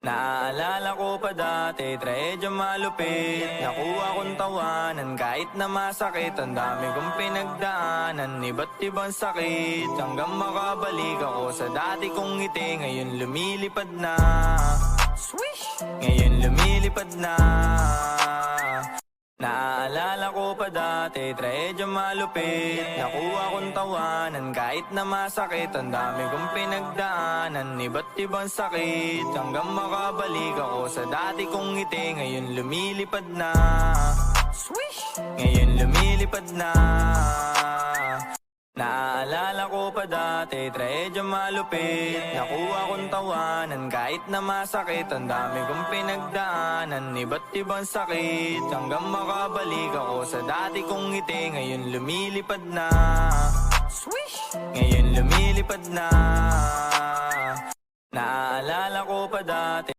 Naaalala ko pa dati, trahedya malupit. Nakuha kong tawanan kahit na masakit. Ang dami kong pinagdaanan, iba't ibang sakit. Hanggang makabalik ako sa dati kong ngiti. Ngayon lumilipad na, swish! Ngayon lumilipad na. Naaalala ko pa dati, trahedya malupit. Nakuha kong tawanan kahit na masakit. Ang dami kong pinagdaanan, iba't ibang sakit. Hanggang makabalik ako sa dati kong ngiti. Ngayon lumilipad na, swish! Ngayon lumilipad na. Naaalala ko pa dati, trahedya malupit. Nakuha kong tawanan kahit na masakit. Ang dami kong pinagdaanan, iba't ibang sakit. Hanggang makabalik ako sa dati kong ngiti. Ngayon lumilipad na, swish! Ngayon lumilipad na. Naaalala ko pa dati.